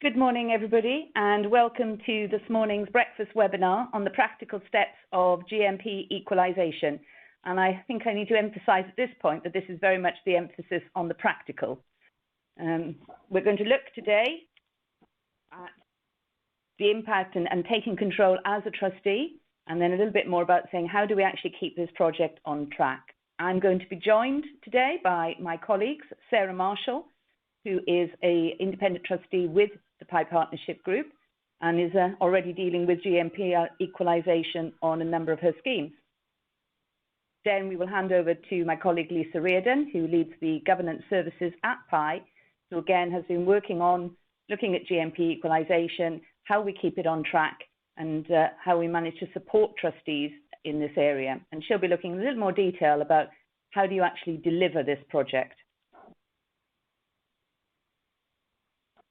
Good morning, everybody, and welcome to this morning's breakfast webinar on the practical steps of GMP equalisation. And I think I need to emphasise at this point that this is very much the emphasis on the practical. We're going to look today at the impact and taking control as a trustee, and then a little bit more about saying how do we actually keep this project on track. I'm going to be joined today by my colleagues, Sarah Marshall, who is an independent trustee with the Pi Partnership Group and is already dealing with GMP equalisation on a number of her schemes. Then we will hand over to my colleague Lisa Reardon, who leads the governance services at Pi, who again has been working on looking at GMP equalisation, how we keep it on track, and how we manage to support trustees in this area. And she'll be looking in a little more detail about how do you actually deliver this project.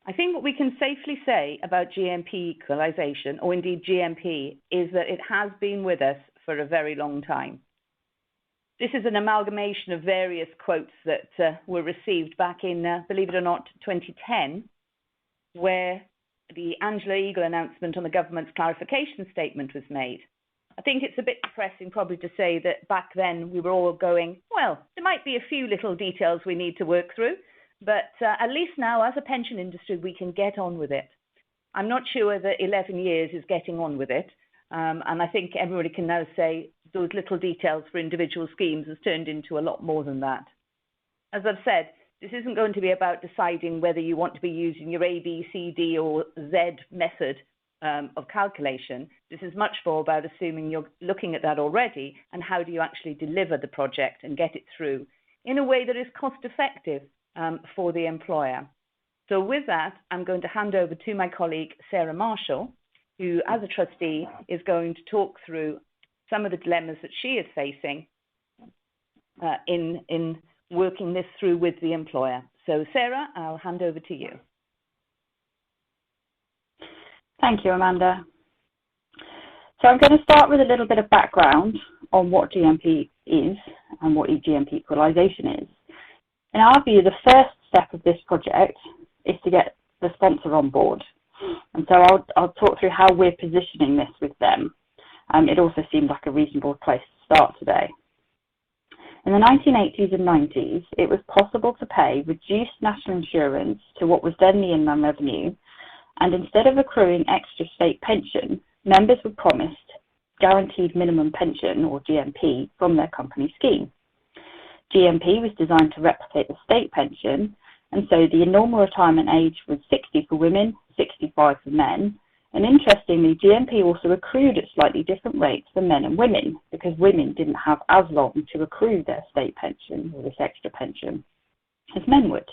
I think what we can safely say about GMP equalisation, or indeed GMP, is that it has been with us for a very long time. This is an amalgamation of various quotes that were received back in, believe it or not, 2010, where the Angela Eagle announcement on the government's clarification statement was made. I think it's a bit depressing probably to say that back then we were all going, well, there might be a few little details we need to work through, but at least now, as a pension industry, we can get on with it. I'm not sure that 11 years is getting on with it. And I think everybody can now say those little details for individual schemes has turned into a lot more than that. As I've said, this isn't going to be about deciding whether you want to be using your A, B, C, D or Z method of calculation. This is much more about assuming you're looking at that already and how do you actually deliver the project and get it through in a way that is cost effective for the employer. So with that, I'm going to hand over to my colleague, Sarah Marshall, who as a trustee is going to talk through some of the dilemmas that she is facing in working this through with the employer. So Sarah, I'll hand over to you. Thank you, Amanda. So I'm going to start with a little bit of background on what GMP is and what GMP equalisation is. In our view, the first step of this project is to get the sponsor on board. And so I'll talk through how we're positioning this with them. It also seemed like a reasonable place to start today. In the 1980s and 90s, it was possible to pay reduced national insurance to what was then the Inland Revenue, and instead of accruing extra state pension, members were promised guaranteed minimum pension, or GMP, from their company scheme. GMP was designed to replicate the state pension, and so the normal retirement age was 60 for women, 65 for men, and interestingly, GMP also accrued at slightly different rates for men and women, because women didn't have as long to accrue their state pension, or this extra pension, as men would.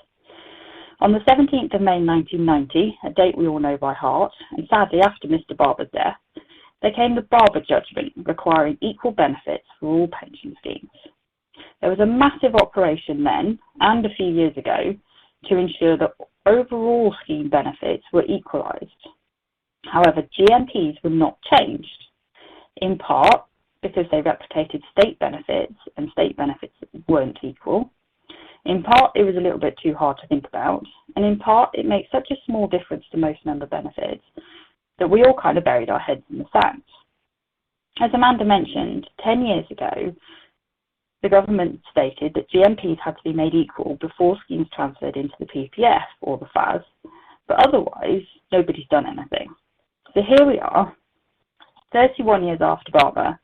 On the 17th of May 1990, a date we all know by heart, and sadly after Mr. Barber's death, there came the Barber judgment requiring equal benefits for all pension schemes. There was a massive operation then, and a few years ago, to ensure that overall scheme benefits were equalised. However, GMPs were not changed, in part because they replicated state benefits and state benefits weren't equal. In part, it was a little bit too hard to think about, and in part, it makes such a small difference to most member benefits that we all kind of buried our heads in the sand. As Amanda mentioned, 10 years ago, the government stated that GMPs had to be made equal before schemes transferred into the PPF or the FAS, but otherwise, nobody's done anything. So here we are, 31 years after Barber,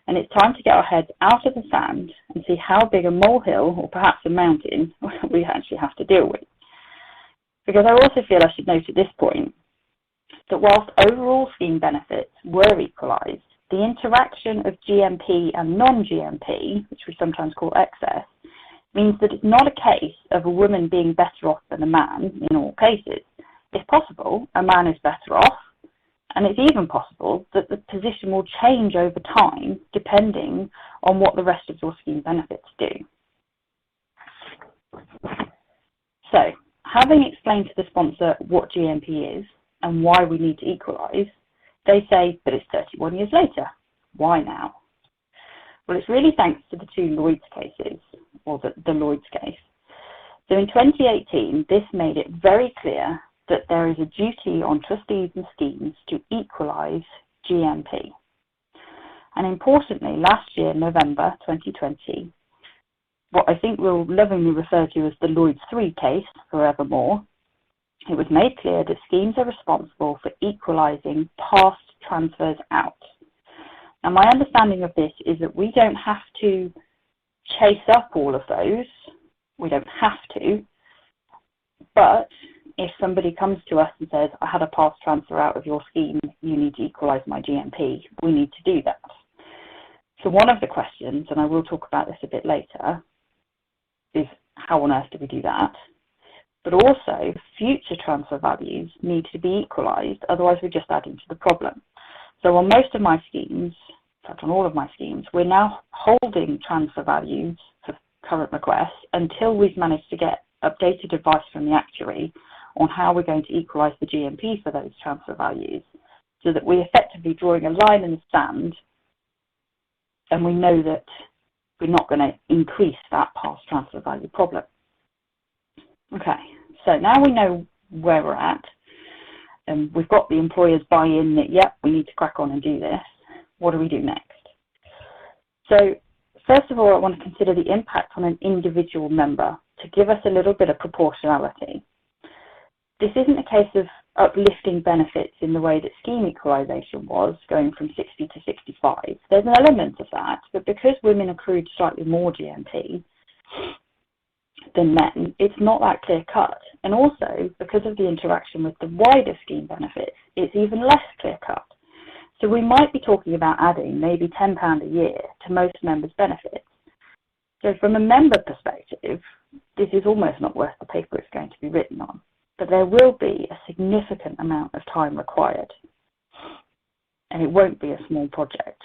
and it's time to get our heads out of the sand and see how big a molehill, or perhaps a mountain, we actually have to deal with. Because I also feel I should note at this point that whilst overall scheme benefits were equalised, the interaction of GMP and non-GMP, which we sometimes call excess, means that it's not a case of a woman being better off than a man in all cases. If possible, a man is better off, and it's even possible that the position will change over time depending on what the rest of your scheme benefits do. So, having explained to the sponsor what GMP is and why we need to equalise, they say, but it's 31 years later. Why now? Well, it's really thanks to the two Lloyd's cases, or the Lloyd's case. So in 2018, this made it very clear that there is a duty on trustees and schemes to equalise GMP. And importantly, last year, November 2020, what I think we'll lovingly refer to as the Lloyd's 3 case forevermore, it was made clear that schemes are responsible for equalising past transfers out. Now, my understanding of this is that we don't have to chase up all of those. We don't have to. But if somebody comes to us and says, I had a past transfer out of your scheme, you need to equalise my GMP, we need to do that. So one of the questions, and I will talk about this a bit later, is how on earth do we do that? But also, future transfer values need to be equalised, otherwise we're just adding to the problem. So on most of my schemes, in fact on all of my schemes, we're now holding transfer values for current requests until we've managed to get updated advice from the actuary on how we're going to equalise the GMP for those transfer values, so that we're effectively drawing a line in the sand and we know that we're not going to increase that past transfer value problem. Okay, so now we know where we're at, and we've got the employer's buy-in that, yep, we need to crack on and do this. What do we do next? So, first of all, I want to consider the impact on an individual member to give us a little bit of proportionality. This isn't a case of uplifting benefits in the way that scheme equalisation was, going from 60 to 65. There's an element of that, but because women accrued slightly more GMP than men, it's not that clear cut. And also, because of the interaction with the wider scheme benefits, it's even less clear cut. So we might be talking about adding maybe £10 a year to most members' benefits. So from a member perspective, this is almost not worth the paper it's going to be written on. But there will be a significant amount of time required, and it won't be a small project.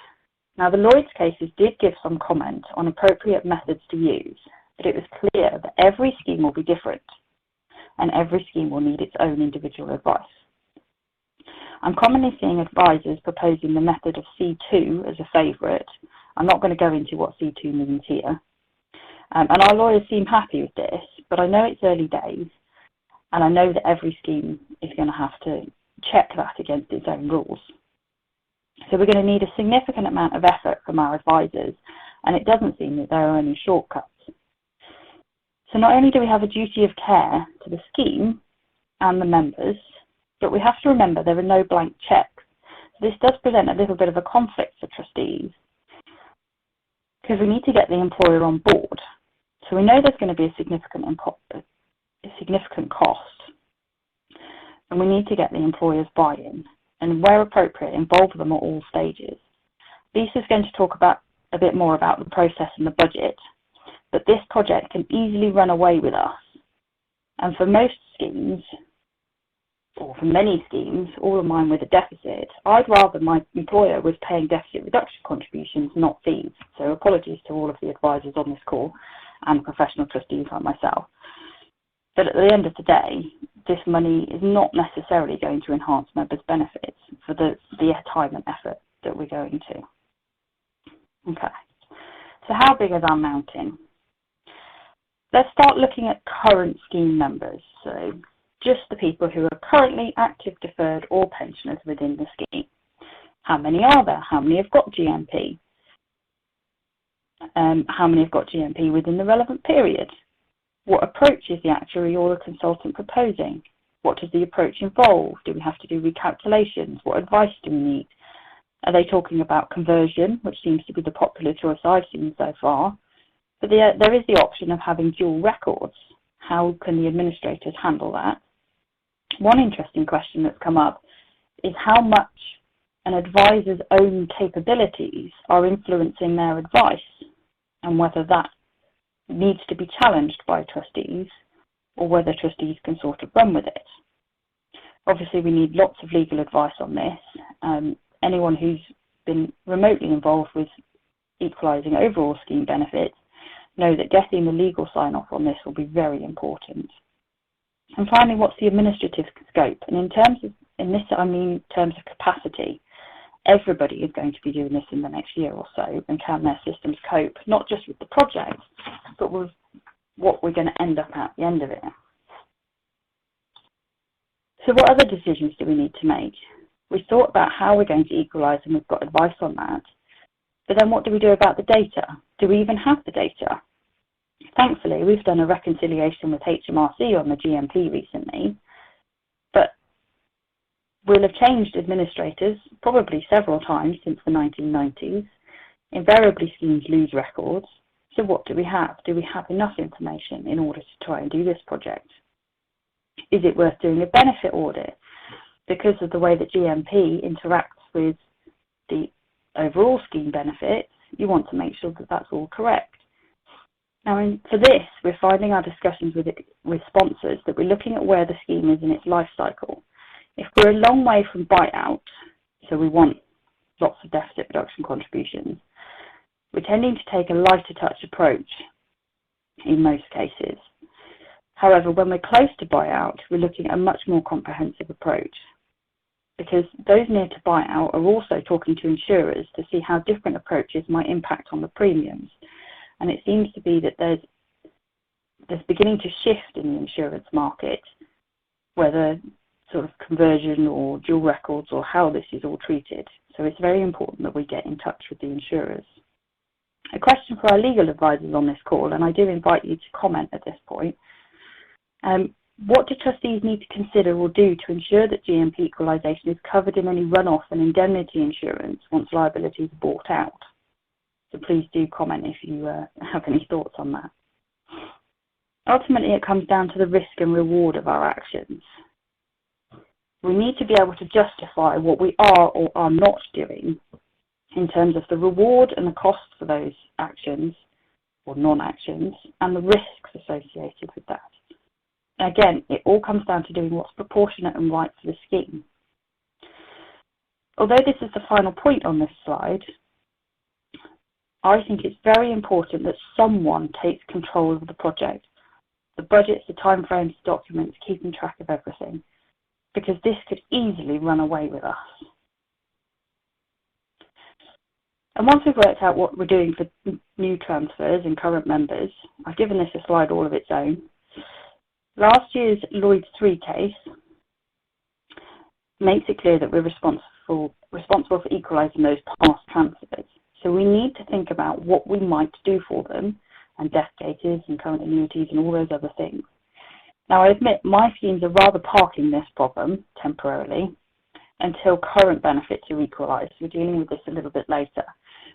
Now, the Lloyd's cases did give some comment on appropriate methods to use, but it was clear that every scheme will be different, and every scheme will need its own individual advice. I'm commonly seeing advisors proposing the method of C2 as a favourite. I'm not going to go into what C2 means here. And our lawyers seem happy with this, but I know it's early days, and I know that every scheme is going to have to check that against its own rules. So we're going to need a significant amount of effort from our advisors, and it doesn't seem that there are any shortcuts. So not only do we have a duty of care to the scheme and the members, but we have to remember there are no blank checks. So this does present a little bit of a conflict for trustees, because we need to get the employer on board. So we know there's going to be a significant cost, and we need to get the employer's buy-in, and where appropriate, involve them at all stages. Lisa's going to talk about a bit more about the process and the budget, but this project can easily run away with us. And for most schemes, or for many schemes, all of mine with a deficit, I'd rather my employer was paying deficit reduction contributions, not fees. So apologies to all of the advisors on this call and professional trustees like myself. But at the end of the day, this money is not necessarily going to enhance members' benefits for the time and effort that we're going to. Okay, so how big is our mountain? Let's start looking at current scheme members, so just the people who are currently active, deferred or pensioners within the scheme. How many are there? How many have got GMP? How many have got GMP within the relevant period? What approach is the actuary or the consultant proposing? What does the approach involve? Do we have to do recalculations? What advice do we need? Are they talking about conversion, which seems to be the popular choice I've seen so far? But there is the option of having dual records. How can the administrators handle that? One interesting question that's come up is how much an advisor's own capabilities are influencing their advice, and whether that needs to be challenged by trustees, or whether trustees can sort of run with it. Obviously, we need lots of legal advice on this. Anyone who's been remotely involved with equalising overall scheme benefits know that getting the legal sign-off on this will be very important. And finally, what's the administrative scope? And in this I mean terms of capacity. Everybody is going to be doing this in the next year or so, and can their systems cope, not just with the project, but with what we're going to end up at the end of it. So what other decisions do we need to make? We've thought about how we're going to equalise and we've got advice on that. But then what do we do about the data? Do we even have the data? Thankfully, we've done a reconciliation with HMRC on the GMP recently, but we'll have changed administrators probably several times since the 1990s. Invariably, schemes lose records. So what do we have? Do we have enough information in order to try and do this project? Is it worth doing a benefit audit? Because of the way that GMP interacts with the overall scheme benefits, you want to make sure that that's all correct. Now, for this, we're finding our discussions with sponsors that we're looking at where the scheme is in its life cycle. If we're a long way from buyout, so we want lots of deficit reduction contributions, we're tending to take a lighter touch approach in most cases. However, when we're close to buyout, we're looking at a much more comprehensive approach, because those near to buyout are also talking to insurers to see how different approaches might impact on the premiums. And it seems to be that there's beginning to shift in the insurance market, whether sort of conversion or dual records or how this is all treated. So it's very important that we get in touch with the insurers. A question for our legal advisors on this call, and I do invite you to comment at this point. What do trustees need to consider or do to ensure that GMP equalisation is covered in any runoff and indemnity insurance once liabilities are bought out? So please do comment if you have any thoughts on that. Ultimately, it comes down to the risk and reward of our actions. We need to be able to justify what we are or are not doing in terms of the reward and the cost for those actions or non-actions and the risks associated with that. Again, it all comes down to doing what's proportionate and right for the scheme. Although this is the final point on this slide, I think it's very important that someone takes control of the project, the budgets, the timeframes, the documents, keeping track of everything, because this could easily run away with us. And once we've worked out what we're doing for new transfers and current members, I've given this a slide all of its own. Last year's Lloyd's 3 case makes it clear that we're responsible for equalising those past transfers. So we need to think about what we might do for them, and death cases and current annuities and all those other things. Now, I admit my schemes are rather parking this problem temporarily until current benefits are equalised. We're dealing with this a little bit later.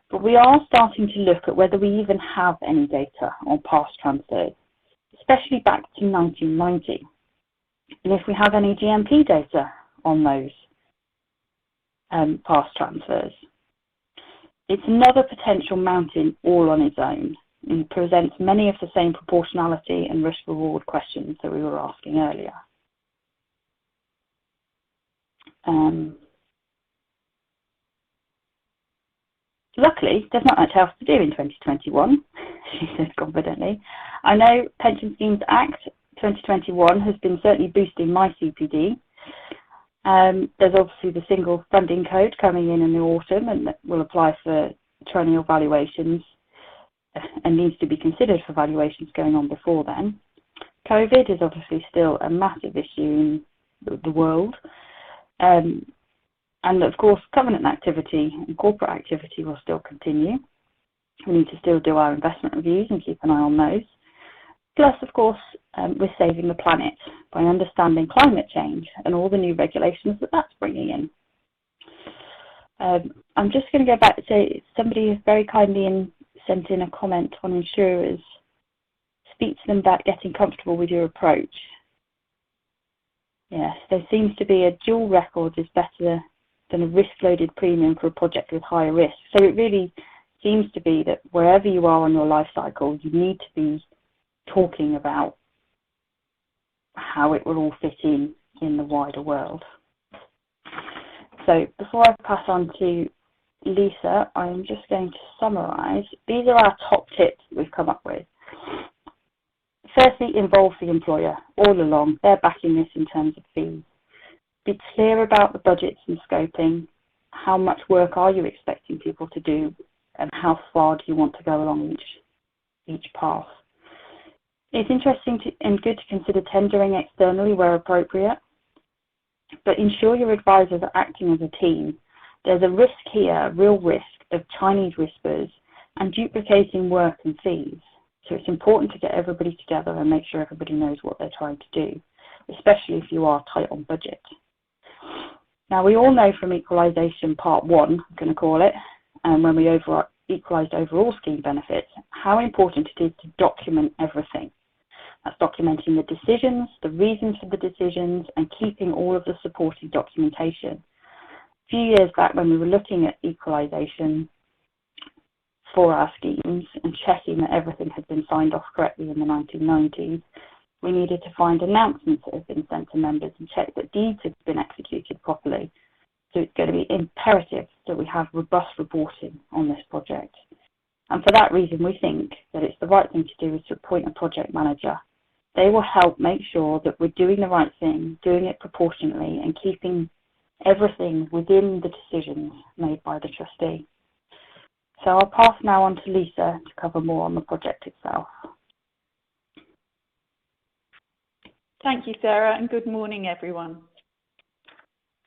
But we are starting to look at whether we even have any data on past transfers, especially back to 1990. And if we have any GMP data on those past transfers. It's another potential mountain all on its own and presents many of the same proportionality and risk-reward questions that we were asking earlier. Luckily, there's not much else to do in 2021, she said confidently. I know Pension Schemes Act 2021 has been certainly boosting my CPD. There's obviously the single funding code coming in the autumn, and that will apply for triennial valuations and needs to be considered for valuations going on before then. COVID is obviously still a massive issue in the world. And of course, covenant activity and corporate activity will still continue. We need to still do our investment reviews and keep an eye on those. Plus, of course, we're saving the planet by understanding climate change and all the new regulations that that's bringing in. I'm just going to go back to say somebody has very kindly sent in a comment on insurers. Speak to them about getting comfortable with your approach. Yes, there seems to be a dual record is better than a risk-loaded premium for a project with higher risk. So it really seems to be that wherever you are on your life cycle, you need to be talking about how it will all fit in the wider world. So before I pass on to Lisa, I'm just going to summarise. These are our top tips that we've come up with. Firstly, involve the employer all along. They're backing this in terms of fees. Be clear about the budgets and scoping. How much work are you expecting people to do, and how far do you want to go along each path? It's interesting and good to consider tendering externally where appropriate. but ensure your advisors are acting as a team. There's a risk here, a real risk of Chinese whispers and duplicating work and fees. So it's important to get everybody together and make sure everybody knows what they're trying to do, especially if you are tight on budget. Now, we all know from Equalisation Part 1, I'm going to call it, and when we equalised overall scheme benefits, how important it is to document everything. That's documenting the decisions, the reasons for the decisions, and keeping all of the supporting documentation. A few years back, when we were looking at equalisation for our schemes and checking that everything had been signed off correctly in the 1990s, we needed to find announcements that had been sent to members and check that deeds had been executed properly. So it's going to be imperative that we have robust reporting on this project. And for that reason, we think that it's the right thing to do is to appoint a project manager. They will help make sure that we're doing the right thing, doing it proportionately, and keeping everything within the decisions made by the trustee. So I'll pass now on to Lisa to cover more on the project itself. Thank you, Sarah, and good morning, everyone.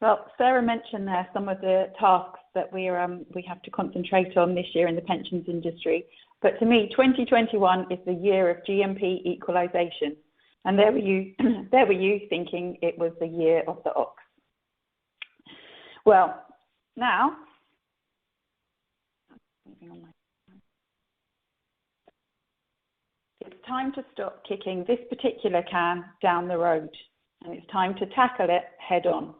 Well, Sarah mentioned there some of the tasks that we have to concentrate on this year in the pensions industry. But to me, 2021 is the year of GMP equalisation. And there were you thinking it was the year of the ox. Well, now, it's time to stop kicking this particular can down the road. And it's time to tackle it head on.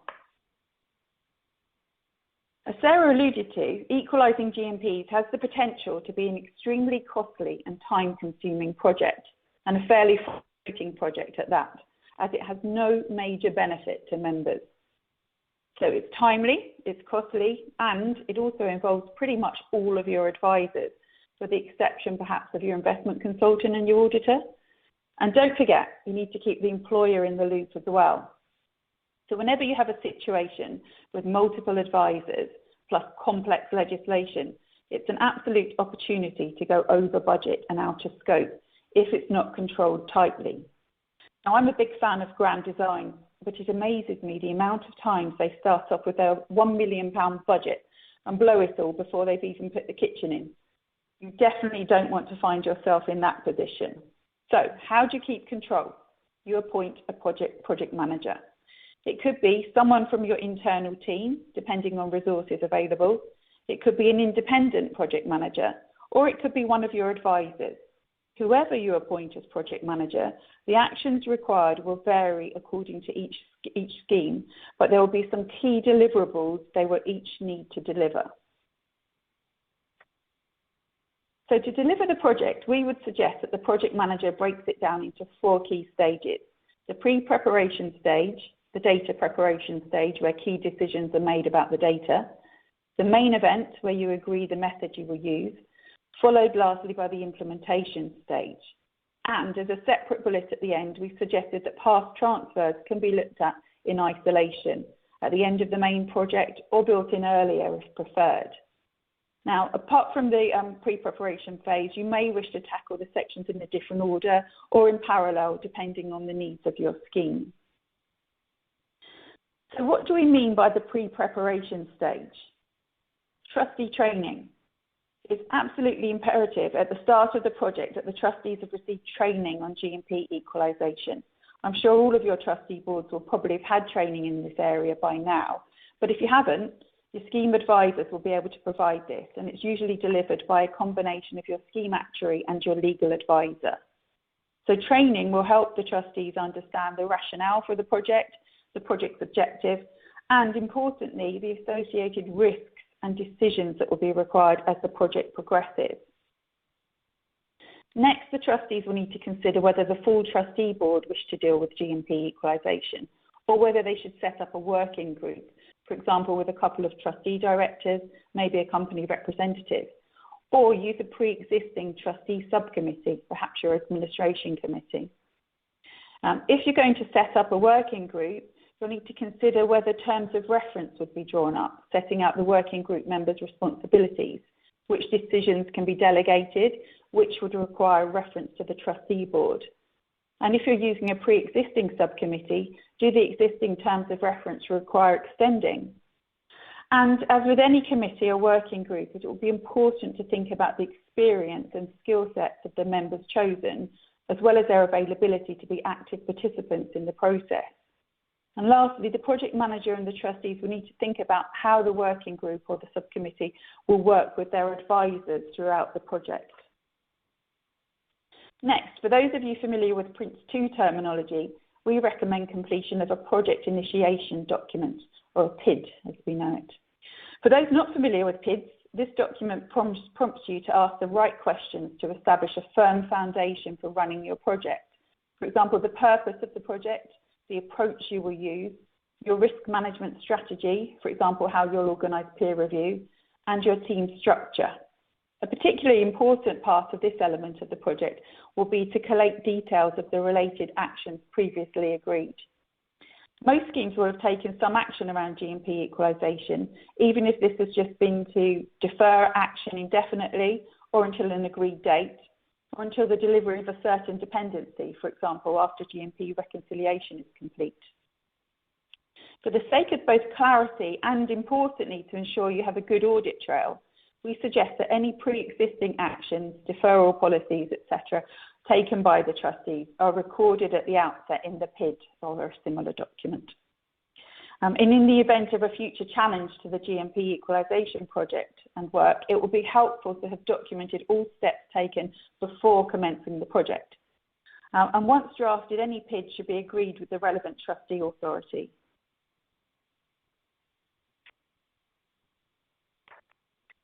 As Sarah alluded to, equalising GMPs has the potential to be an extremely costly and time-consuming project, and a fairly frustrating project at that, as it has no major benefit to members. So it's timely, it's costly, and it also involves pretty much all of your advisors, with the exception perhaps of your investment consultant and your auditor. And don't forget, you need to keep the employer in the loop as well. So whenever you have a situation with multiple advisors plus complex legislation, it's an absolute opportunity to go over budget and out of scope if it's not controlled tightly. Now, I'm a big fan of grand design, but it amazes me the amount of times they start off with their £1 million budget and blow it all before they've even put the kitchen in. You definitely don't want to find yourself in that position. So how do you keep control? You appoint a project manager. It could be someone from your internal team, depending on resources available. It could be an independent project manager, or it could be one of your advisors. Whoever you appoint as project manager, the actions required will vary according to each scheme, but there will be some key deliverables they will each need to deliver. So to deliver the project, we would suggest that the project manager breaks it down into 4 key stages. The pre-preparation stage, the data preparation stage, where key decisions are made about the data, the main event, where you agree the method you will use, followed lastly by the implementation stage. And as a separate bullet at the end, we've suggested that past transfers can be looked at in isolation at the end of the main project or built in earlier if preferred. Now, apart from the pre-preparation phase, you may wish to tackle the sections in a different order or in parallel, depending on the needs of your scheme. So what do we mean by the pre-preparation stage? Trustee training. It's absolutely imperative at the start of the project that the trustees have received training on GMP equalisation. I'm sure all of your trustee boards will probably have had training in this area by now, but if you haven't, your scheme advisors will be able to provide this, and it's usually delivered by a combination of your scheme actuary and your legal advisor. So training will help the trustees understand the rationale for the project's objective, and importantly, the associated risks and decisions that will be required as the project progresses. Next, the trustees will need to consider whether the full trustee board wish to deal with GMP equalisation, or whether they should set up a working group, for example, with a couple of trustee directors, maybe a company representative, or use a pre-existing trustee subcommittee, perhaps your administration committee. If you're going to set up a working group, you'll need to consider whether terms of reference would be drawn up, setting out the working group members' responsibilities, which decisions can be delegated, which would require reference to the trustee board. And if you're using a pre-existing subcommittee, do the existing terms of reference require extending? And as with any committee or working group, it will be important to think about the experience and skill sets of the members chosen, as well as their availability to be active participants in the process. And lastly, the project manager and the trustees will need to think about how the working group or the subcommittee will work with their advisors throughout the project. Next, for those of you familiar with Prince 2 terminology, we recommend completion of a project initiation document, or a PID as we know it. For those not familiar with PIDs, this document prompts you to ask the right questions to establish a firm foundation for running your project. For example, the purpose of the project, the approach you will use, your risk management strategy, for example, how you'll organise peer review, and your team structure. A particularly important part of this element of the project will be to collate details of the related actions previously agreed. Most schemes will have taken some action around GMP equalisation, even if this has just been to defer action indefinitely or until an agreed date, or until the delivery of a certain dependency, for example, after GMP reconciliation is complete. For the sake of both clarity and, importantly, to ensure you have a good audit trail, we suggest that any pre-existing actions, deferral policies, etc., taken by the trustees are recorded at the outset in the PID or a similar document. And in the event of a future challenge to the GMP equalisation project and work, it will be helpful to have documented all steps taken before commencing the project. And once drafted, any PID should be agreed with the relevant trustee authority.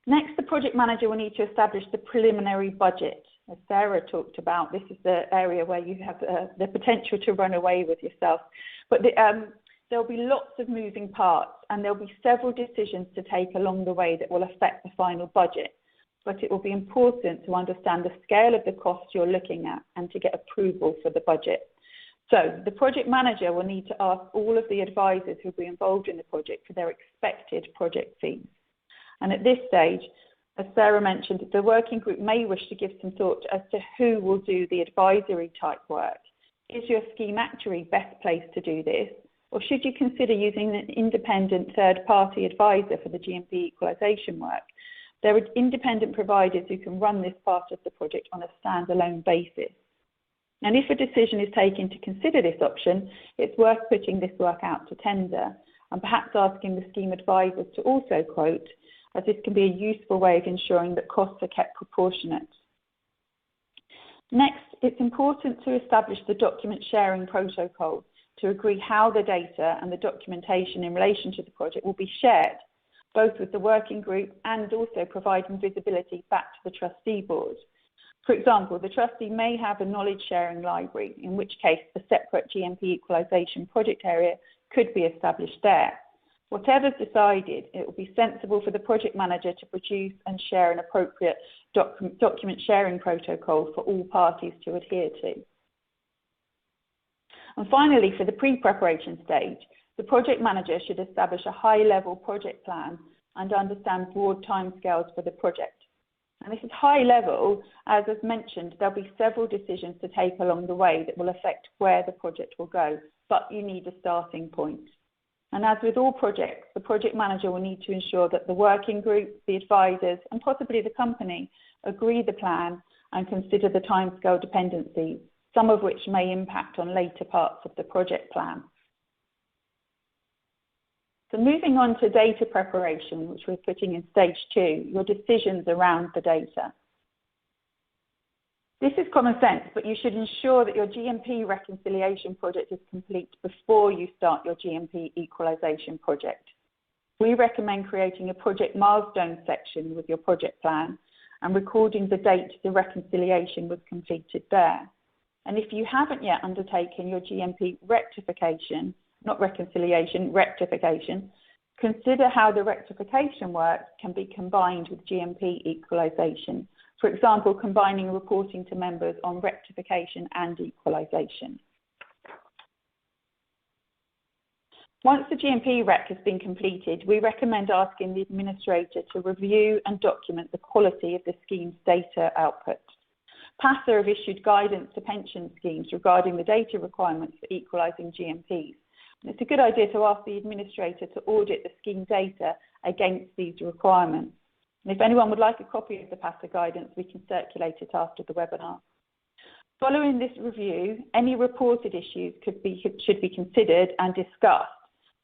Next, the project manager will need to establish the preliminary budget. As Sarah talked about, this is the area where you have the potential to run away with yourself. But there'll be lots of moving parts, and there'll be several decisions to take along the way that will affect the final budget. But it will be important to understand the scale of the costs you're looking at and to get approval for the budget. So the project manager will need to ask all of the advisors who will be involved in the project for their expected project fees. And at this stage, as Sarah mentioned, the working group may wish to give some thought as to who will do the advisory type work. Is your scheme actuary best placed to do this? Or should you consider using an independent third-party advisor for the GMP equalisation work? There are independent providers who can run this part of the project on a standalone basis. And if a decision is taken to consider this option, it's worth putting this work out to tender and perhaps asking the scheme advisors to also quote, as this can be a useful way of ensuring that costs are kept proportionate. Next, it's important to establish the document sharing protocol to agree how the data and the documentation in relation to the project will be shared, both with the working group and also providing visibility back to the trustee board. For example, the trustee may have a knowledge sharing library, in which case a separate GMP equalisation project area could be established there. Whatever's decided, it will be sensible for the project manager to produce and share an appropriate document sharing protocol for all parties to adhere to. And finally, for the pre-preparation stage, the project manager should establish a high-level project plan and understand broad timescales for the project. And this is high level, as mentioned, there'll be several decisions to take along the way that will affect where the project will go, but you need a starting point. And as with all projects, the project manager will need to ensure that the working group, the advisors, and possibly the company agree the plan and consider the timescale dependencies, some of which may impact on later parts of the project plan. So moving on to data preparation, which we're putting in stage 2, your decisions around the data. This is common sense, but you should ensure that your GMP reconciliation project is complete before you start your GMP equalisation project. We recommend creating a project milestone section with your project plan and recording the date the reconciliation was completed there. And if you haven't yet undertaken your GMP rectification, not reconciliation, rectification, consider how the rectification work can be combined with GMP equalisation. For example, combining reporting to members on rectification and equalisation. Once the GMP rec has been completed, we recommend asking the administrator to review and document the quality of the scheme's data output. PASA have issued guidance to pension schemes regarding the data requirements for equalising GMPs. And it's a good idea to ask the administrator to audit the scheme data against these requirements. And if anyone would like a copy of the PASA guidance, we can circulate it after the webinar. Following this review, any reported issues should be considered and discussed,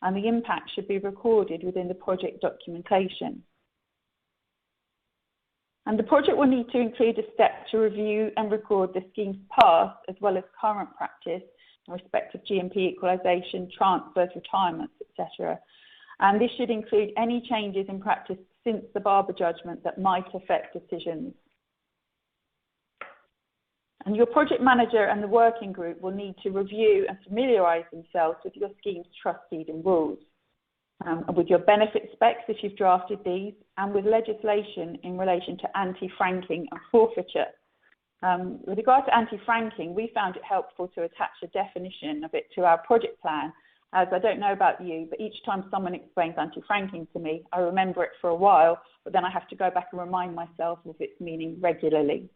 and the impact should be recorded within the project documentation. And the project will need to include a step to review and record the scheme's past as well as current practice in respect of GMP equalisation, transfers, retirements, etc. And this should include any changes in practice since the Barber judgment that might affect decisions. And your project manager and the working group will need to review and familiarise themselves with your scheme's trustees and rules, with your benefit specs if you've drafted these, and with legislation in relation to anti-franking and forfeiture. With regard to anti-franking, we found it helpful to attach a definition of it to our project plan, as I don't know about you, but each time someone explains anti-franking to me, I remember it for a while, but then I have to go back and remind myself of its meaning regularly.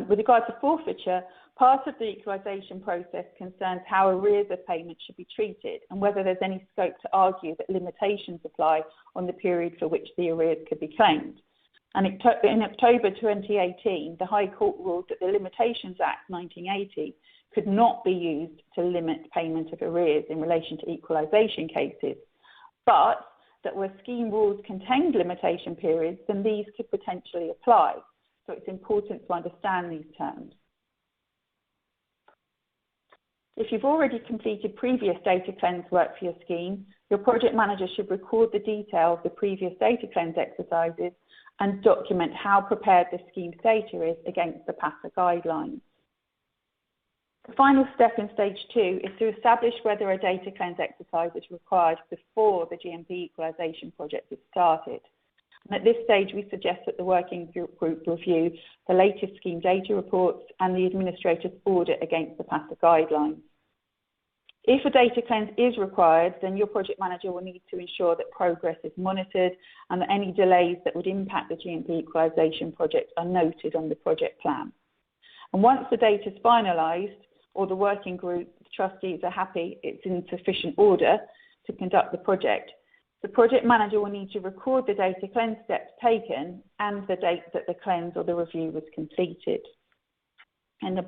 With regard to forfeiture, part of the equalisation process concerns how arrears of payment should be treated and whether there's any scope to argue that limitations apply on the period for which the arrears could be claimed. And in October 2018, the High Court ruled that the Limitations Act 1980 could not be used to limit payment of arrears in relation to equalisation cases, but that where scheme rules contained limitation periods, then these could potentially apply. So it's important to understand these terms. If you've already completed previous data cleanse work for your scheme, your project manager should record the detail of the previous data cleanse exercises and document how prepared the scheme's data is against the PASA guidelines. The final step in stage 2 is to establish whether a data cleanse exercise is required before the GMP equalisation project is started. And at this stage, we suggest that the working group review the latest scheme data reports and the administrator's audit against the PASA guidelines. If a data cleanse is required, then your project manager will need to ensure that progress is monitored and that any delays that would impact the GMP equalisation project are noted on the project plan. And once the data is finalised, or the working group, the trustees are happy it's in sufficient order to conduct the project, the project manager will need to record the data cleanse steps taken and the date that the cleanse or the review was completed. And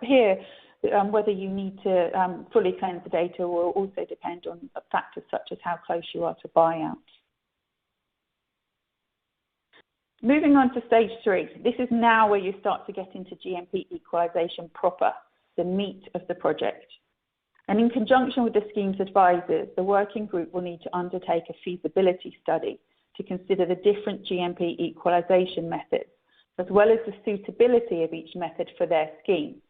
here, whether you need to fully cleanse the data will also depend on factors such as how close you are to buyout. Moving on to stage 3, this is now where you start to get into GMP equalisation proper, the meat of the project. And in conjunction with the scheme's advisors, the working group will need to undertake a feasibility study to consider the different GMP equalisation methods, as well as the suitability of each method for their scheme.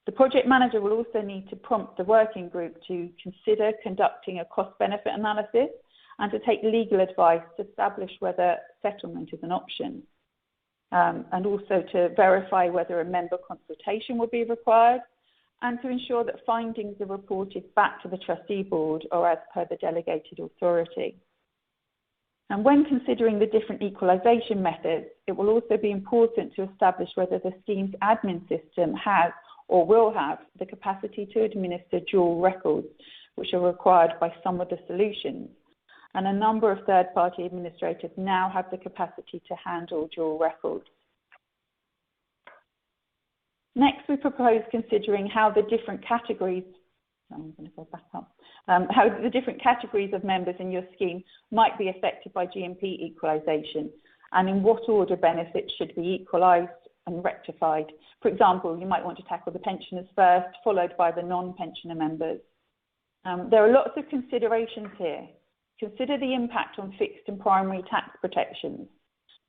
The project manager will also need to prompt the working group to consider conducting a cost-benefit analysis and to take legal advice to establish whether settlement is an option, and also to verify whether a member consultation will be required, and to ensure that findings are reported back to the Trustee Board or as per the delegated authority. And when considering the different equalisation methods, it will also be important to establish whether the scheme's admin system has or will have the capacity to administer dual records, which are required by some of the solutions. And a number of third-party administrators now have the capacity to handle dual records. Next, we propose considering how the different categories, I'm going to go back up, how the different categories of members in your scheme might be affected by GMP equalisation, and in what order benefits should be equalised and rectified. For example, you might want to tackle the pensioners first, followed by the non-pensioner members. There are lots of considerations here. Consider the impact on fixed and primary tax protections.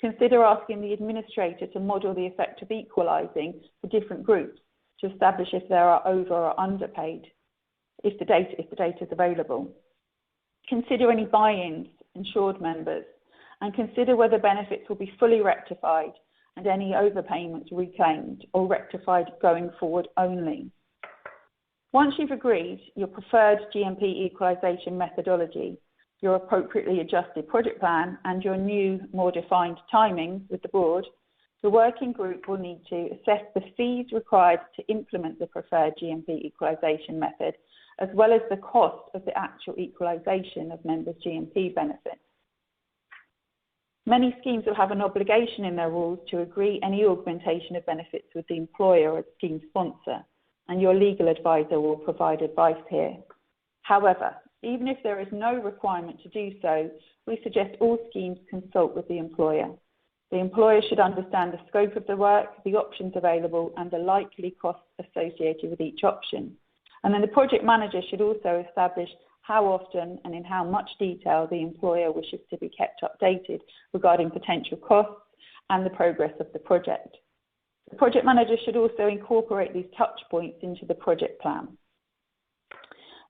Consider asking the administrator to model the effect of equalising for different groups to establish if there are over or underpaid, if the data is available. Consider any buy-ins, insured members, and consider whether benefits will be fully rectified and any overpayments reclaimed or rectified going forward only. Once you've agreed your preferred GMP equalisation methodology, your appropriately adjusted project plan and your new, more defined timings with the board, The working group will need to assess the fees required to implement the preferred GMP equalisation method, as well as the cost of the actual equalisation of members' GMP benefits. Many schemes will have an obligation in their rules to agree any augmentation of benefits with the employer or scheme sponsor, and your legal advisor will provide advice here. However, even if there is no requirement to do so, we suggest all schemes consult with the employer. The employer should understand the scope of the work, the options available, and the likely costs associated with each option. And then the project manager should also establish how often and in how much detail the employer wishes to be kept updated regarding potential costs and the progress of the project. The project manager should also incorporate these touch points into the project plan.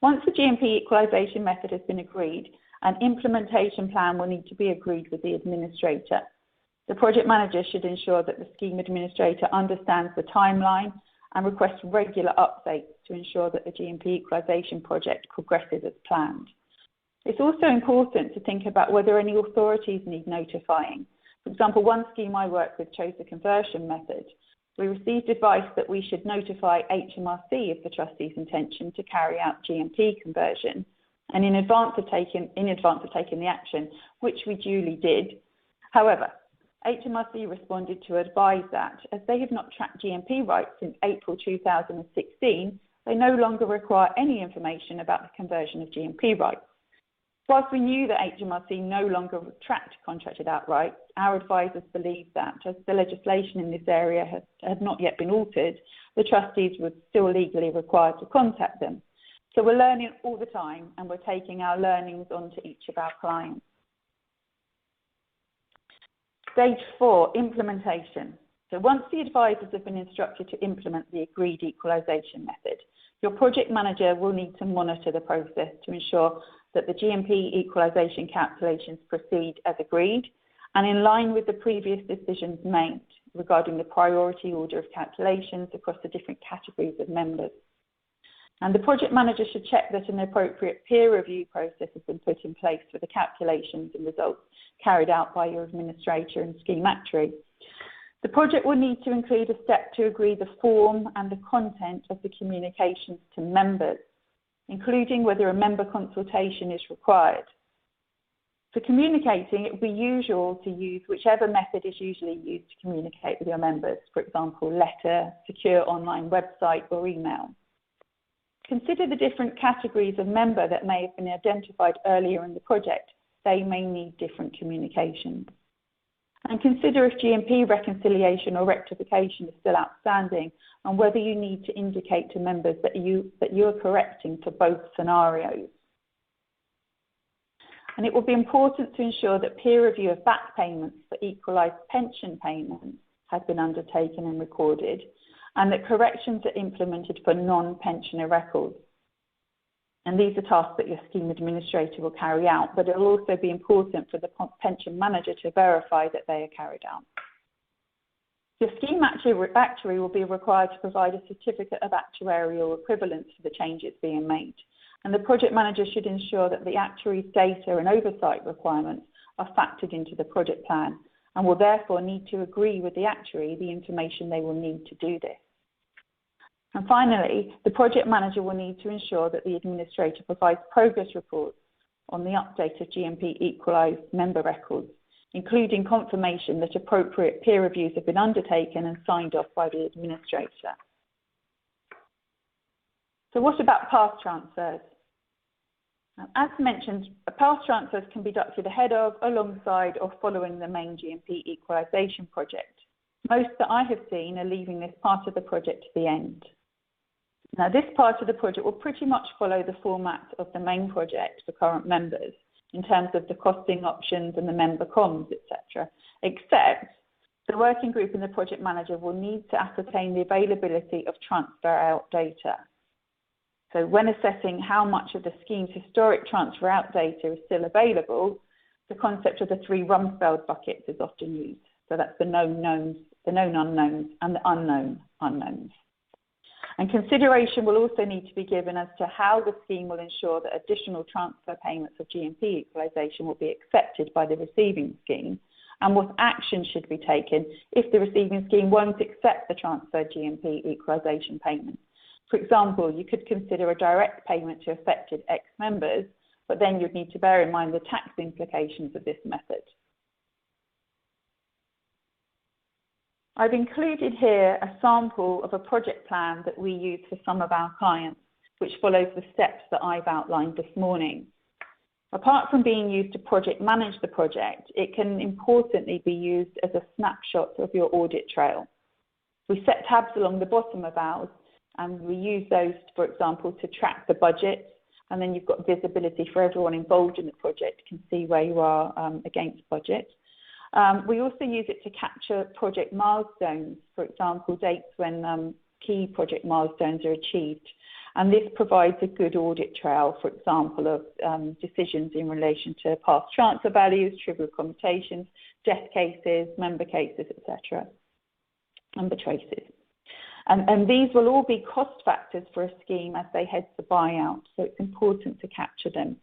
Once the GMP equalisation method has been agreed, an implementation plan will need to be agreed with the administrator. The project manager should ensure that the scheme administrator understands the timeline and request regular updates to ensure that the GMP equalisation project progresses as planned. It's also important to think about whether any authorities need notifying. For example, one scheme I work with chose the conversion method. We received advice that we should notify HMRC of the trustee's intention to carry out GMP conversion, and in advance of taking the action, which we duly did. However, HMRC responded to advise that, as they have not tracked GMP rights since April 2016, they no longer require any information about the conversion of GMP rights. Whilst we knew that HMRC no longer tracked contracted out rights, our advisors believed that, as the legislation in this area had not yet been altered, the trustees were still legally required to contact them. So we're learning all the time, and we're taking our learnings on to each of our clients. Stage 4, implementation. So once the advisors have been instructed to implement the agreed equalisation method, your project manager will need to monitor the process to ensure that the GMP equalisation calculations proceed as agreed and in line with the previous decisions made regarding the priority order of calculations across the different categories of members. And the project manager should check that an appropriate peer review process has been put in place for the calculations and results carried out by your administrator and scheme actuary. The project will need to include a step to agree the form and the content of the communications to members, including whether a member consultation is required. For communicating, it would be usual to use whichever method is usually used to communicate with your members, for example, letter, secure online website, or email. Consider the different categories of member that may have been identified earlier in the project. They may need different communications. And consider if GMP reconciliation or rectification is still outstanding and whether you need to indicate to members that you are correcting for both scenarios. And it will be important to ensure that peer review of back payments for equalised pension payments has been undertaken and recorded, and that corrections are implemented for non-pensioner records. And these are tasks that your scheme administrator will carry out, but it will also be important for the pension manager to verify that they are carried out. Your scheme actuary will be required to provide a certificate of actuarial equivalence for the changes being made. And the project manager should ensure that the actuary's data and oversight requirements are factored into the project plan and will therefore need to agree with the actuary the information they will need to do this. And finally, the project manager will need to ensure that the administrator provides progress reports on the update of GMP equalised member records, including confirmation that appropriate peer reviews have been undertaken and signed off by the administrator. So what about past transfers? As mentioned, past transfers can be deducted ahead of, alongside or following the main GMP equalisation project. Most that I have seen are leaving this part of the project to the end. Now, this part of the project will pretty much follow the format of the main project for current members in terms of the costing options and the member comms, etc., except the working group and the project manager will need to ascertain the availability of transfer out data. So when assessing how much of the scheme's historic transfer out data is still available, the concept of the 3 Rumsfeld buckets is often used. So that's the known knowns, the known unknowns, and the unknown unknowns. And consideration will also need to be given as to how the scheme will ensure that additional transfer payments of GMP equalisation will be accepted by the receiving scheme, and what action should be taken if the receiving scheme won't accept the transferred GMP equalisation payment. For example, you could consider a direct payment to affected ex-members, but then you'd need to bear in mind the tax implications of this method. I've included here a sample of a project plan that we use for some of our clients, which follows the steps that I've outlined this morning. Apart from being used to project manage the project, it can importantly be used as a snapshot of your audit trail. We set tabs along the bottom of ours, and we use those, for example, to track the budget, and then you've got visibility for everyone involved in the project, can see where you are against budget. We also use it to capture project milestones, for example, dates when key project milestones are achieved. And this provides a good audit trail, for example, of decisions in relation to past transfer values, trivial commutations, death cases, member cases, etc., member traces. And these will all be cost factors for a scheme as they head to buyout, so it's important to capture them.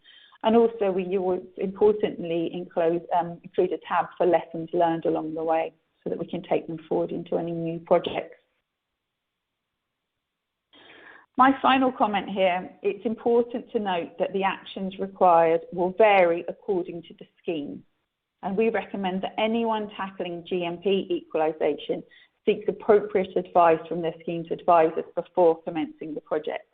And also we will importantly include a tab for lessons learned along the way so that we can take them forward into any new projects. My final comment here, it's important to note that the actions required will vary according to the scheme. And we recommend that anyone tackling GMP equalisation seeks appropriate advice from their scheme's advisors before commencing the project.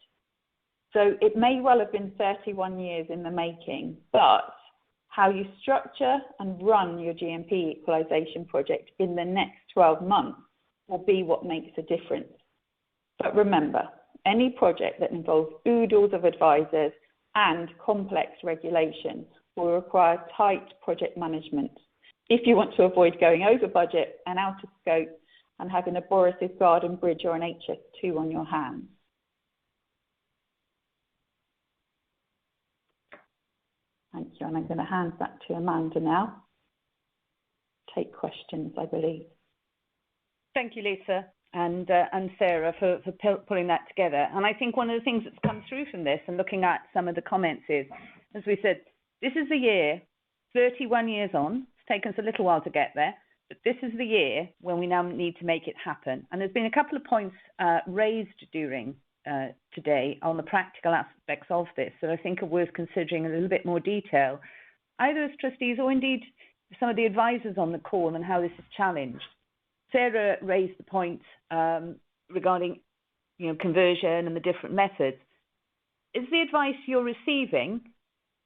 So it may well have been 31 years in the making, but how you structure and run your GMP equalisation project in the next 12 months will be what makes a difference. But remember, any project that involves oodles of advisors and complex regulation will require tight project management if you want to avoid going over budget and out of scope and having a Boris's Garden Bridge or an HS2 on your hands. Thank you, and I'm going to hand that to Amanda now. Take questions, I believe. Thank you, Lisa. And Sarah for pulling that together. And I think one of the things that's come through from this and looking at some of the comments is, as we said, this is the year, 31 years on, it's taken us a little while to get there, but this is the year when we now need to make it happen. And there's been a couple of points raised during today on the practical aspects of this that I think are worth considering in a little bit more detail, either as trustees or indeed some of the advisors on the call and how this is challenged. Sarah raised the point regarding, conversion and the different methods. Is the advice you're receiving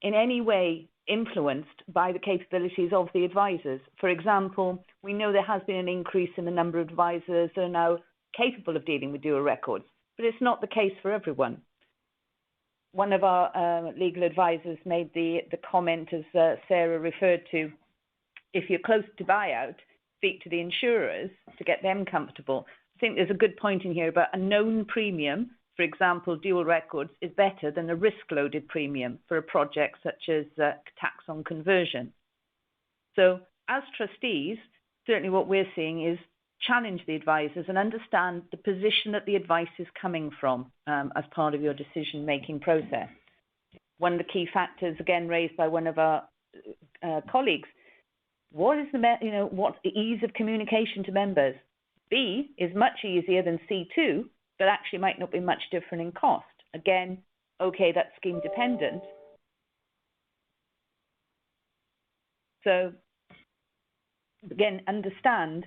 in any way influenced by the capabilities of the advisors? For example, we know there has been an increase in the number of advisors that are now capable of dealing with dual records, but it's not the case for everyone. One of our legal advisors made the comment, as Sarah referred to, if you're close to buyout, speak to the insurers to get them comfortable. I think there's a good point in here about a known premium, for example, dual records, is better than a risk-loaded premium for a project such as tax on conversion. So as trustees, certainly what we're seeing is challenge the advisors and understand the position that the advice is coming from as part of your decision-making process. One of the key factors, again, raised by one of our colleagues, what is what's the ease of communication to members? B is much easier than C2, but actually might not be much different in cost. Again, okay, that's scheme dependent. So again, understand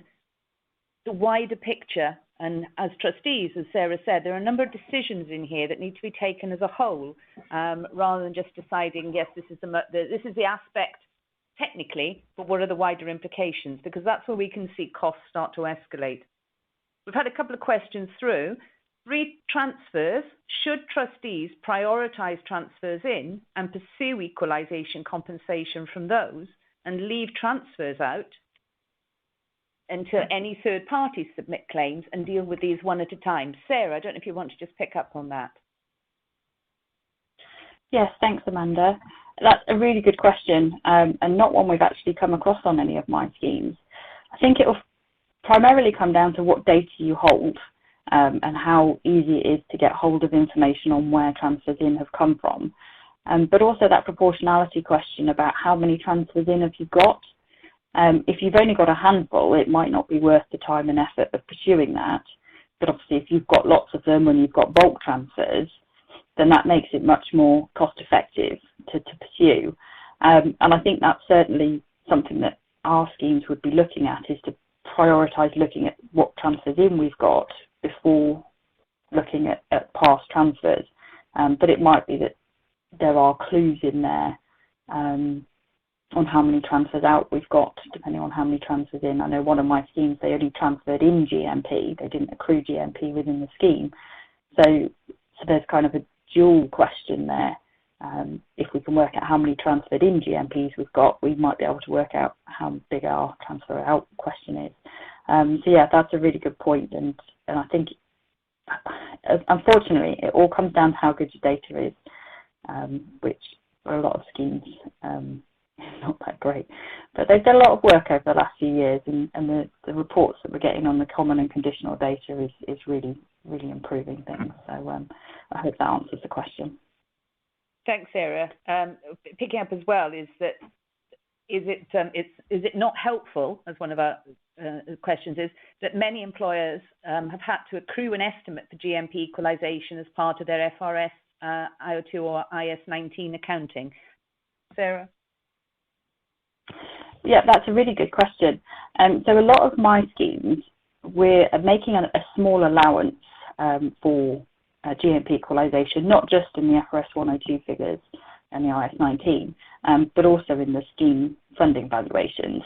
the wider picture. And as trustees, as Sarah said, there are a number of decisions in here that need to be taken as a whole, rather than just deciding, yes, this is the aspect technically, but what are the wider implications? Because that's where we can see costs start to escalate. We've had a couple of questions through. Read transfers. Should trustees prioritise transfers in and pursue equalisation compensation from those and leave transfers out until any third parties submit claims and deal with these one at a time? Sarah, I don't know if you want to just pick up on that. Yes, thanks, Amanda. That's a really good question, and not one we've actually come across on any of my schemes. I think it will primarily come down to what data you hold and how easy it is to get hold of information on where transfers in have come from. But also that proportionality question about how many transfers in have you got. If you've only got a handful, it might not be worth the time and effort of pursuing that. But obviously, if you've got lots of them and you've got bulk transfers, then that makes it much more cost effective to pursue. And I think that's certainly something that our schemes would be looking at, is to prioritise looking at what transfers in we've got before looking at past transfers. But it might be that there are clues in there on how many transfers out we've got, depending on how many transfers in. I know one of my schemes, they only transferred in GMP. They didn't accrue GMP within the scheme. So there's kind of a dual question there. If we can work out how many transferred in GMPs we've got, we might be able to work out how big our transfer out question is. So yeah, that's a really good point. And I think, unfortunately, it all comes down to how good your data is, which for a lot of schemes is not that great. But they've done a lot of work over the last few years, and the reports that we're getting on the common and conditional data is really, really improving things. So I hope that answers the question. Thanks, Sarah. Picking up as well is it not helpful, as one of our questions is, that many employers have had to accrue an estimate for GMP equalisation as part of their FRS IO2 or IS19 accounting? Sarah? Yeah, that's a really good question. So a lot of my schemes, we're making a small allowance for GMP equalisation, not just in the FRS 102 figures and the IS19, but also in the scheme funding valuations.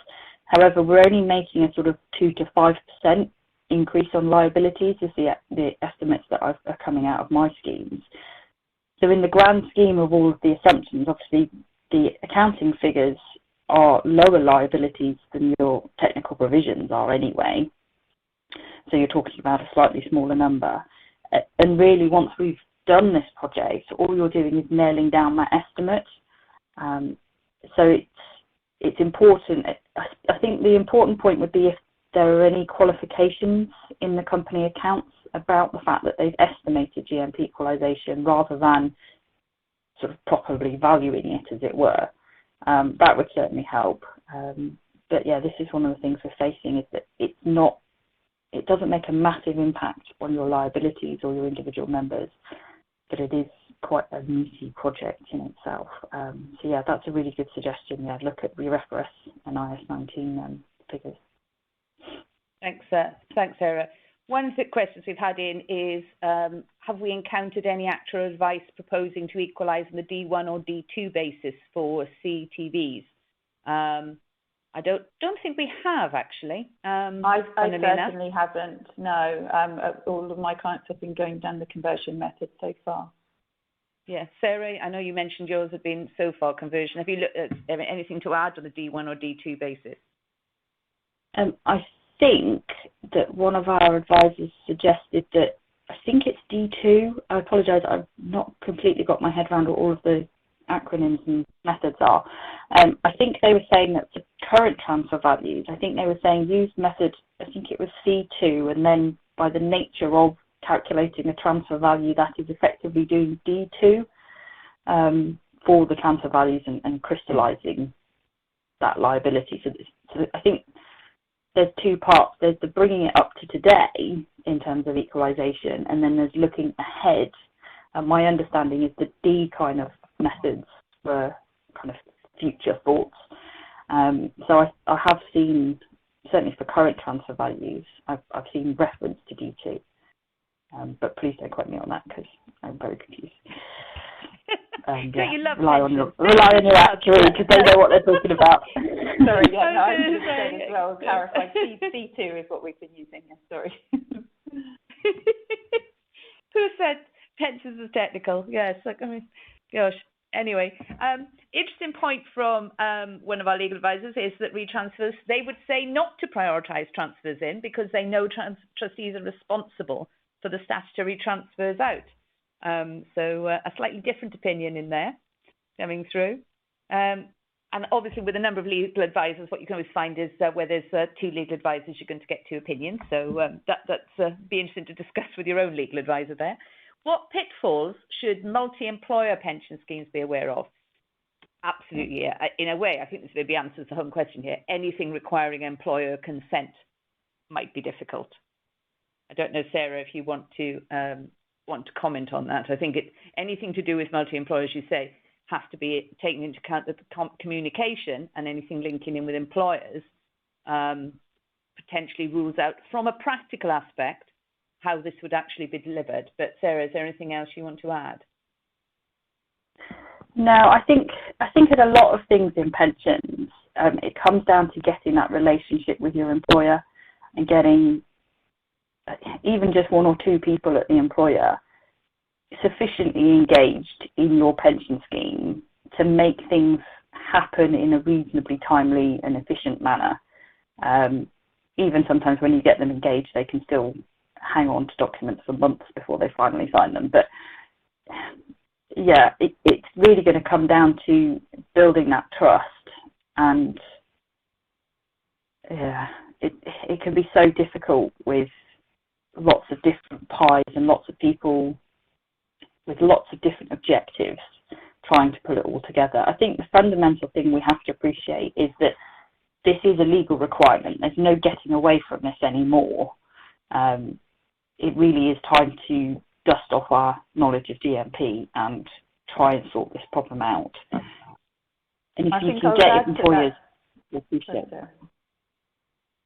However, we're only making a sort of 2 to 5% increase on liabilities as the estimates that are coming out of my schemes. So in the grand scheme of all of the assumptions, obviously the accounting figures are lower liabilities than your technical provisions are anyway. So you're talking about a slightly smaller number. And really, once we've done this project, all you're doing is nailing down that estimate. So it's important. I think the important point would be if there are any qualifications in the company accounts about the fact that they've estimated GMP equalisation rather than sort of properly valuing it, as it were. That would certainly help. But yeah, this is one of the things we're facing, is that it doesn't make a massive impact on your liabilities or your individual members, but it is quite a meaty project in itself. So yeah, that's a really good suggestion. Yeah, look at your FRS and IS19 figures. Thanks, Sarah. One of the questions we've had in is, have we encountered any actual advice proposing to equalise on the D1 or D2 basis for CTVs? I don't think we have, actually. I certainly haven't, no. All of my clients have been going down the conversion method so far. Yeah, Sarah, I know you mentioned yours have been so far conversion. Have you looked at anything to add on the D1 or D2 basis? I think that one of our advisors suggested that, I think it's D2. I apologise, I've not completely got my head around what all of the acronyms and methods are. I think they were saying that the current transfer values, I think they were saying use method, I think it was C2, and then by the nature of calculating a transfer value, that is effectively doing D2 for the transfer values and crystallising that liability. So I think there's two parts. There's the bringing it up to today in terms of equalisation, and then there's looking ahead. My understanding is the D kind of methods were kind of future thoughts. So I have seen, certainly for current transfer values, I've seen reference to D2. But please don't quote me on that, because I'm very confused. You love rely on your actuary, because they know what they're talking about. Sorry, yeah, no, I just said as well, clarify. C2 is what we've been using, yes, sorry. Who said pensions is technical? Yes, gosh. Anyway, interesting point from one of our legal advisors is that retransfers, they would say not to prioritise transfers in because they know trustees are responsible for the statutory transfers out. So a slightly different opinion in there coming through. And obviously with a number of legal advisors, what you can always find is where there's two legal advisors, you're going to get two opinions. So that's be interesting to discuss with your own legal advisor there. What pitfalls should multi-employer pension schemes be aware of? Absolutely. Yeah. In a way, I think this maybe answers the home question here. Anything requiring employer consent might be difficult. I don't know, Sarah, if you want to comment on that. I think anything to do with multi-employer, as you say, has to be taken into account that the communication and anything linking in with employers potentially rules out from a practical aspect how this would actually be delivered. But Sarah, is there anything else you want to add? No, I think in a lot of things in pensions, it comes down to getting that relationship with your employer and getting even just one or two people at the employer sufficiently engaged in your pension scheme to make things happen in a reasonably timely and efficient manner. Even sometimes when you get them engaged, they can still hang on to documents for months before they finally sign them. But yeah, it's really going to come down to building that trust, and yeah, it can be so difficult with lots of different pies and lots of people with lots of different objectives trying to put it all together. I think the fundamental thing we have to appreciate is that this is a legal requirement. There's no getting away from this anymore. It really is time to dust off our knowledge of GMP and try and sort this problem out. And if you can get employers to appreciate it.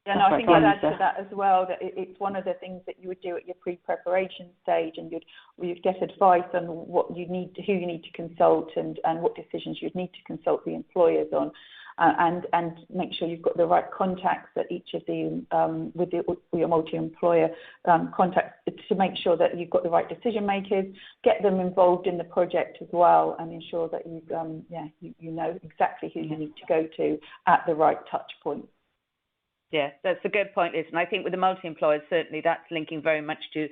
Yeah, no, I think I'd add to that as well, that it's one of the things that you would do at your pre-preparation stage, and you'd get advice on what you need, who you need to consult, and what decisions you'd need to consult the employers on, and make sure you've got the right contacts at each of the with your multi-employer contacts to make sure that you've got the right decision makers, get them involved in the project as well, and ensure that you know exactly who you need to go to at the right touch point. Yeah, that's a good point, Liz. And I think with the multi-employers, certainly that's linking very much to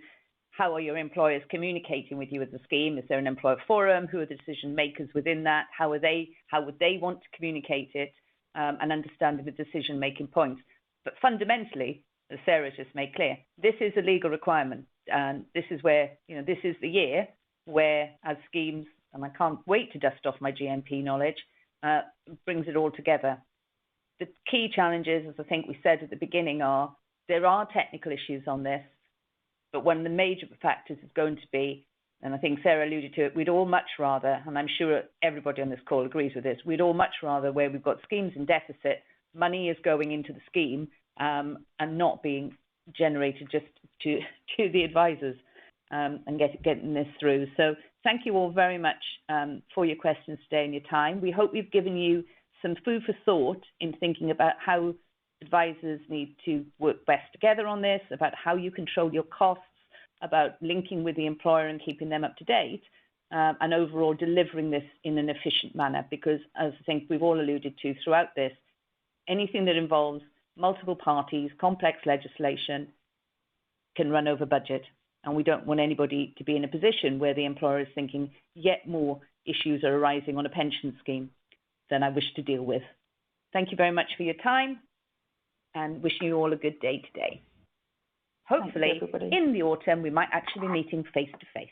how are your employers communicating with you as a scheme? Is there an employer forum? Who are the decision makers within that? How would they want to communicate it, and understanding the decision-making points? But fundamentally, as Sarah just made clear, this is a legal requirement. And this is where, this is the year where, as schemes, and I can't wait to dust off my GMP knowledge, brings it all together. The key challenges, as I think we said at the beginning, are there are technical issues on this, but one of the major factors is going to be, and I think Sarah alluded to it, we'd all much rather, and I'm sure everybody on this call agrees with this, we'd all much rather where we've got schemes in deficit, money is going into the scheme and not being generated just to the advisors and getting this through. So thank you all very much for your questions today and your time. We hope we've given you some food for thought in thinking about how advisors need to work best together on this, about how you control your costs, about linking with the employer and keeping them up to date, and overall delivering this in an efficient manner. Because as I think we've all alluded to throughout this, anything that involves multiple parties, complex legislation, can run over budget. And we don't want anybody to be in a position where the employer is thinking yet more issues are arising on a pension scheme than I wish to deal with. Thank you very much for your time, and wishing you all a good day today. Hopefully, in the autumn, we might actually be meeting face to face.